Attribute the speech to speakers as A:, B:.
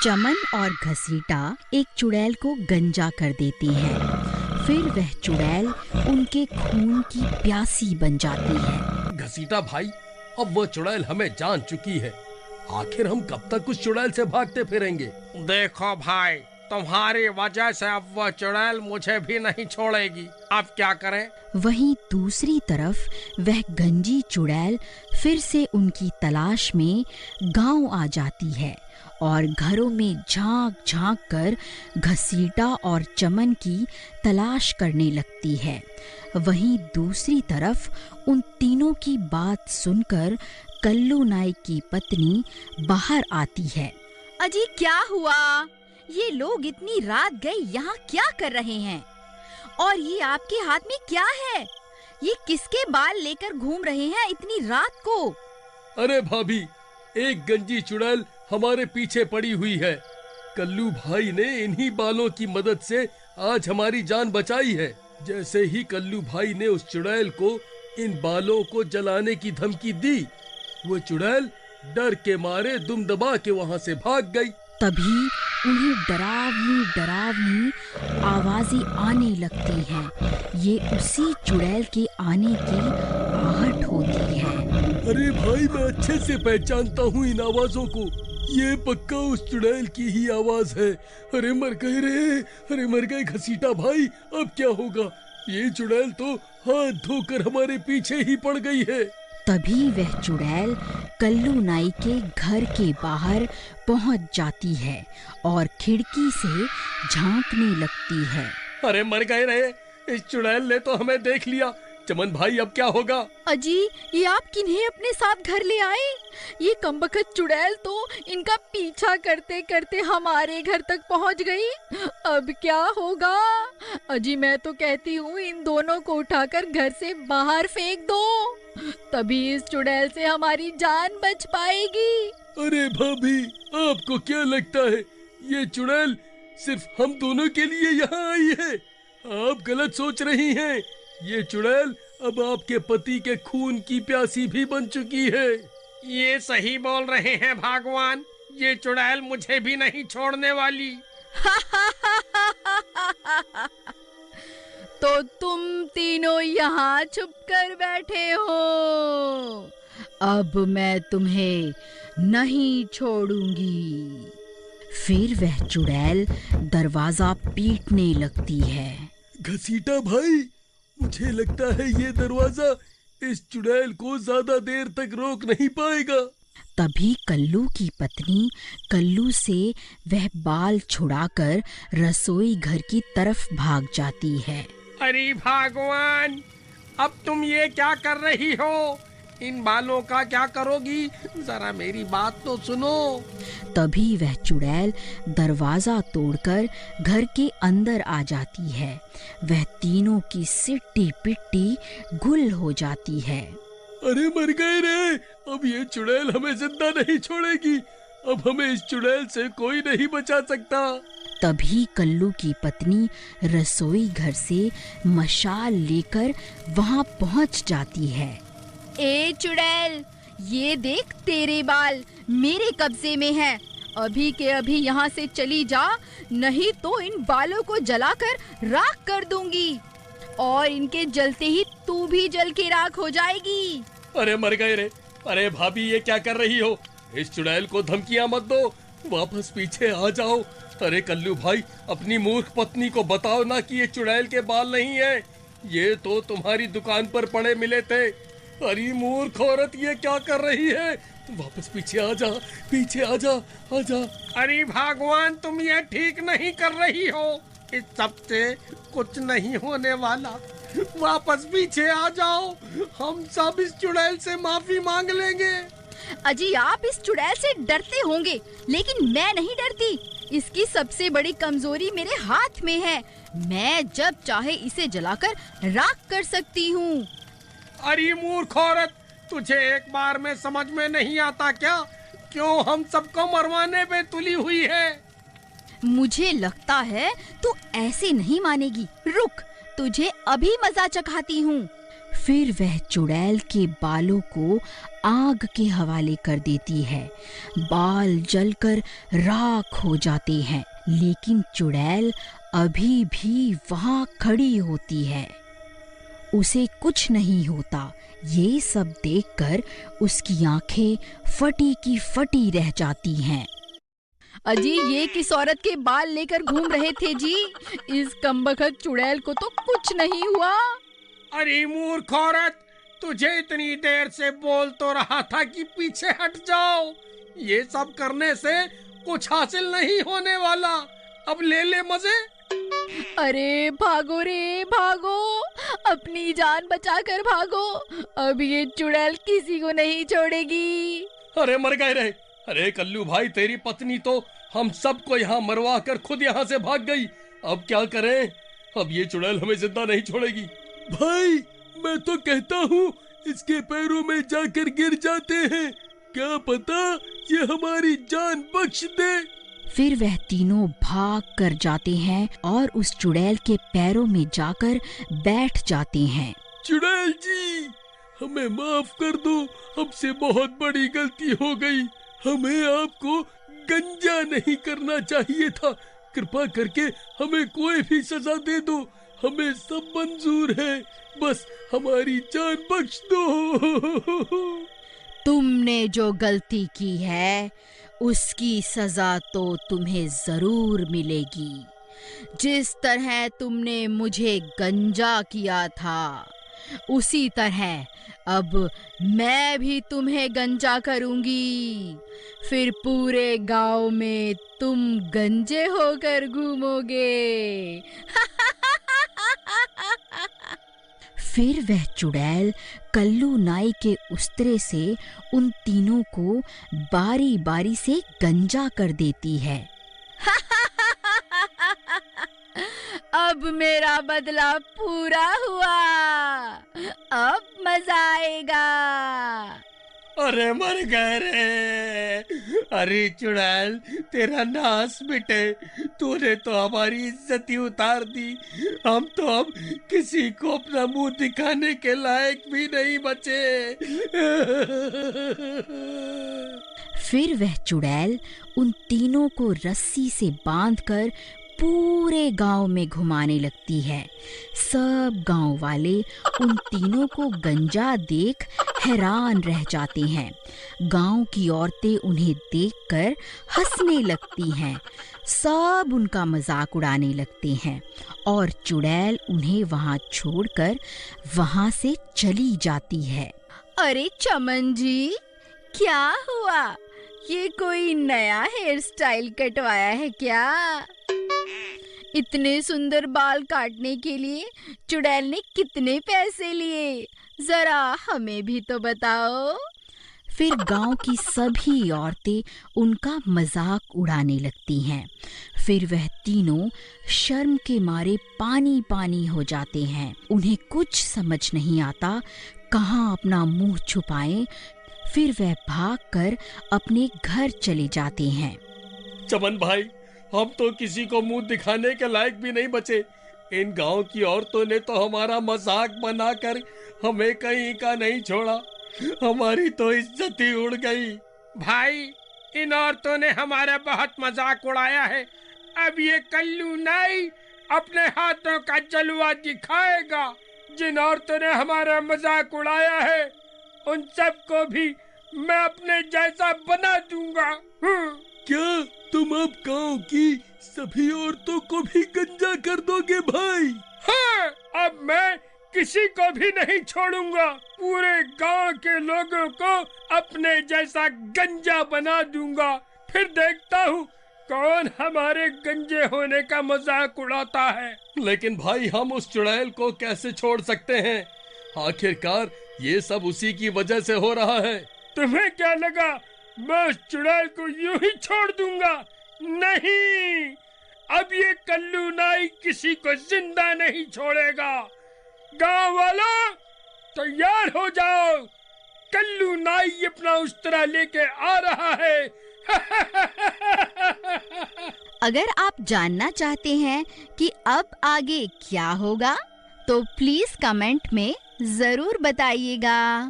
A: चमन और घसीटा एक चुड़ैल को गंजा कर देते हैं। फिर वह चुड़ैल उनके खून की प्यासी बन जाती है।
B: घसीटा भाई, अब वो चुड़ैल हमें जान चुकी है। आखिर हम कब तक उस चुड़ैल से भागते फिरेंगे?
C: देखो भाई, तुम्हारी वजह से अब वह चुड़ैल मुझे भी नहीं छोड़ेगी। अब क्या करें?
A: वहीं दूसरी तरफ वह गंजी चुड़ैल फिर से उनकी तलाश में गांव आ जाती है और घरों में झांक झांक कर घसीटा और चमन की तलाश करने लगती है। वहीं दूसरी तरफ उन तीनों की बात सुनकर कल्लू नाई की पत्नी बाहर आती है।
D: अजी क्या हुआ? ये लोग इतनी रात गए यहाँ क्या कर रहे हैं? और ये आपके हाथ में क्या है? ये किसके बाल लेकर घूम रहे हैं इतनी रात को?
B: अरे भाभी, एक गंजी चुड़ैल हमारे पीछे पड़ी हुई है। कल्लू भाई ने इन्हीं बालों की मदद से आज हमारी जान बचाई है। जैसे ही कल्लू भाई ने उस चुड़ैल को इन बालों को जलाने की धमकी दी, वो चुड़ैल डर के मारे दुम दबा के वहाँ से भाग गई।
A: तभी उन्हें डरावनी डरावनी आवाजें आने लगती हैं। ये उसी चुड़ैल के आने की आहट होती है।
B: अरे भाई, मैं अच्छे से पहचानता हूँ इन आवाजों को। ये पक्का उस चुड़ैल की ही आवाज है। अरे मर गए रे, अरे मर गए घसीटा भाई, अब क्या होगा? ये चुड़ैल तो हाथ धोकर हमारे पीछे ही पड़ गई है।
A: तभी वह चुड़ैल कल्लू नाई के घर के बाहर पहुंच जाती है और खिड़की से झांकने लगती है।
B: अरे मर गए रे, इस चुड़ैल ने तो हमें देख लिया। चमन भाई, अब क्या होगा?
D: अजी, ये आप किन्हें अपने साथ घर ले आए? ये कमबख्त चुड़ैल तो इनका पीछा करते करते हमारे घर तक पहुंच गई। अब क्या होगा? अजी, मैं तो कहती हूँ इन दोनों को उठाकर घर से बाहर फेंक दो, तभी इस चुड़ैल से हमारी जान बच पाएगी।
B: अरे भाभी, आपको क्या लगता है ये चुड़ैल सिर्फ हम दोनों के लिए यहाँ आई है? आप गलत सोच रही हैं। ये चुड़ैल अब आपके पति के खून की प्यासी भी बन चुकी है।
C: ये सही बोल रहे हैं भगवान, ये चुड़ैल मुझे भी नहीं छोड़ने वाली।
D: तो तुम तीनों यहाँ छुप कर बैठे हो, अब मैं तुम्हें नहीं छोड़ूंगी।
A: फिर वह चुड़ैल दरवाजा पीटने लगती है।
B: घसीटा भाई, मुझे लगता है ये दरवाजा इस चुड़ैल को ज्यादा देर तक रोक नहीं पाएगा।
A: तभी कल्लू की पत्नी कल्लू से वह बाल छुड़ाकर रसोई घर की तरफ भाग जाती है।
C: अरे भगवान, अब तुम ये क्या कर रही हो? इन बालों का क्या करोगी? जरा मेरी बात तो सुनो।
A: तभी वह चुड़ैल दरवाजा तोड़कर घर के अंदर आ जाती है। वह तीनों की सिट्टी पिट्टी गुल हो जाती है।
B: अरे मर गए रे, अब ये चुड़ैल हमें जिंदा नहीं छोड़ेगी। अब हमें इस चुड़ैल से कोई नहीं बचा सकता।
A: तभी कल्लू की पत्नी रसोई घर से मशाल लेकर वहां पहुंच जाती है।
D: ए चुड़ैल, ये देख, तेरे बाल मेरे कब्जे में हैं। अभी के अभी यहाँ से चली जा, नहीं तो इन बालों को जलाकर राख कर दूंगी और इनके जलते ही तू भी जल के राख हो जाएगी।
B: अरे मर गए रे। अरे भाभी, ये क्या कर रही हो? इस चुड़ैल को धमकियां मत दो, वापस पीछे आ जाओ। अरे कल्लू भाई, अपनी मूर्ख पत्नी को बताओ ना कि ये चुड़ैल के बाल नहीं है, ये तो तुम्हारी दुकान पर पड़े मिले थे। अरे मूर्ख औरत, ये क्या कर रही है? वापस पीछे आ जा, पीछे आ जा, आ जा।
C: अरे भगवान, तुम ये ठीक नहीं कर रही हो। इस सब से कुछ नहीं होने वाला। वापस पीछे आ जाओ, हम सब इस चुड़ैल से माफी मांग लेंगे।
D: अजी, आप इस चुड़ैल से डरते होंगे, लेकिन मैं नहीं डरती। इसकी सबसे बड़ी कमजोरी मेरे हाथ में है। मैं जब चाहे इसे जलाकर राख कर सकती हूँ।
C: अरे मूर्ख औरत, तुझे एक बार में समझ में नहीं आता क्या? क्यों हम सबको मरवाने पे तुली हुई है?
D: मुझे लगता है तू ऐसे नहीं मानेगी। रुक, तुझे अभी मजा चखाती हूँ।
A: फिर वह चुड़ैल के बालों को आग के हवाले कर देती है। बाल जलकर राख हो जाते हैं, लेकिन चुड़ैल अभी भी वहां खड़ी होती है। उसे कुछ नहीं होता। ये सब देखकर उसकी आंखें फटी की फटी रह जाती हैं।
D: अजी, ये किस औरत के बाल लेकर घूम रहे थे जी? इस कमबख्त चुड़ैल को तो कुछ नहीं हुआ।
C: अरे मूर्ख औरत, तुझे इतनी देर से बोल तो रहा था कि पीछे हट जाओ। ये सब करने से कुछ हासिल नहीं होने वाला। अब ले ले मजे।
D: अरे भागो रे भागो, अपनी जान बचाकर भागो। अब ये चुड़ैल किसी को नहीं छोड़ेगी।
B: अरे मर गए रे। अरे कल्लू भाई, तेरी पत्नी तो हम सबको यहाँ मरवा कर खुद यहाँ से भाग गई। अब क्या करें? अब ये चुड़ैल हमें जिंदा नहीं छोड़ेगी। भाई, मैं तो कहता हूँ इसके पैरों में जाकर गिर जाते हैं, क्या पता ये हमारी जान बख्श दे।
A: फिर वह तीनों भाग कर जाते हैं और उस चुड़ैल के पैरों में जाकर बैठ जाते हैं।
B: चुड़ैल जी, हमें माफ कर दो, हमसे बहुत बड़ी गलती हो गई। हमें आपको गंजा नहीं करना चाहिए था। कृपा करके हमें कोई भी सजा दे दो, हमें सब मंजूर है। बस हमारी जान बख्श दो।
A: तुमने जो गलती की है उसकी सजा तो तुम्हें जरूर मिलेगी। जिस तरह तुमने मुझे गंजा किया था, उसी तरह अब मैं भी तुम्हें गंजा करूंगी। फिर पूरे गांव में तुम गंजे होकर घूमोगे। फिर वह चुड़ैल कल्लू नाई के उस्तरे से उन तीनों को बारी बारी से गंजा कर देती है। अब मेरा बदला पूरा हुआ, अब मजा आएगा।
C: अरे मर गए रे। अरे चुड़ैल, तेरा नाश मिटे। तूने तो हमारी इज्जत ही उतार दी। हम तो अब किसी को अपना मुंह दिखाने के लायक भी नहीं बचे।
A: फिर वह चुड़ैल उन तीनों को रस्सी से बांधकर पूरे गांव में घुमाने लगती है। सब गांव वाले उन तीनों को गंजा देख हैरान रह जाते हैं। गांव की औरतें उन्हें देखकर हंसने लगती हैं। सब उनका मजाक उड़ाने लगते हैं और चुड़ैल उन्हें वहां छोड़कर वहां से चली जाती है।
D: अरे चमन जी, क्या हुआ? ये कोई नया हेयर स्टाइल कटवाया है क्या? इतने सुंदर बाल काटने के लिए चुड़ैल ने कितने पैसे लिए? जरा हमें भी तो बताओ।
A: फिर गांव की सभी औरतें उनका मजाक उड़ाने लगती हैं। फिर वह तीनों शर्म के मारे पानी पानी हो जाते हैं। उन्हें कुछ समझ नहीं आता कहाँ अपना मुंह छुपाएं। फिर वह भागकर अपने घर चले जाते हैं।
B: चमन भाई, हम तो किसी को मुंह दिखाने के लायक भी नहीं बचे। इन गांव की औरतों ने तो हमारा मजाक बनाकर हमें कहीं का नहीं छोड़ा। हमारी तो इज्जत ही उड़ गई।
C: भाई, इन औरतों ने हमारा बहुत मजाक उड़ाया है। अब ये कल्लू नाई अपने हाथों का जलवा दिखाएगा। जिन औरतों ने हमारा मजाक उड़ाया है, उन सबको भी मैं अपने जैसा बना दूंगा।
B: क्या तुम अब गांव की सभी औरतों को भी गंजा कर दोगे भाई?
C: हाँ, अब मैं किसी को भी नहीं छोड़ूंगा। पूरे गांव के लोगों को अपने जैसा गंजा बना दूंगा। फिर देखता हूँ कौन हमारे गंजे होने का मजाक उड़ाता है।
B: लेकिन भाई, हम उस चुड़ैल को कैसे छोड़ सकते हैं? आखिरकार ये सब उसी की वजह से हो रहा है।
C: तुम्हें क्या लगा मैं उस चुड़ैल को यूं ही छोड़ दूंगा? नहीं, अब ये कल्लू नाई किसी को जिंदा नहीं छोड़ेगा। गांव वालों, तैयार हो जाओ, कल्लू नाई अपना उस्तरा लेके आ रहा है।
A: अगर आप जानना चाहते हैं कि अब आगे क्या होगा, तो प्लीज कमेंट में जरूर बताइएगा।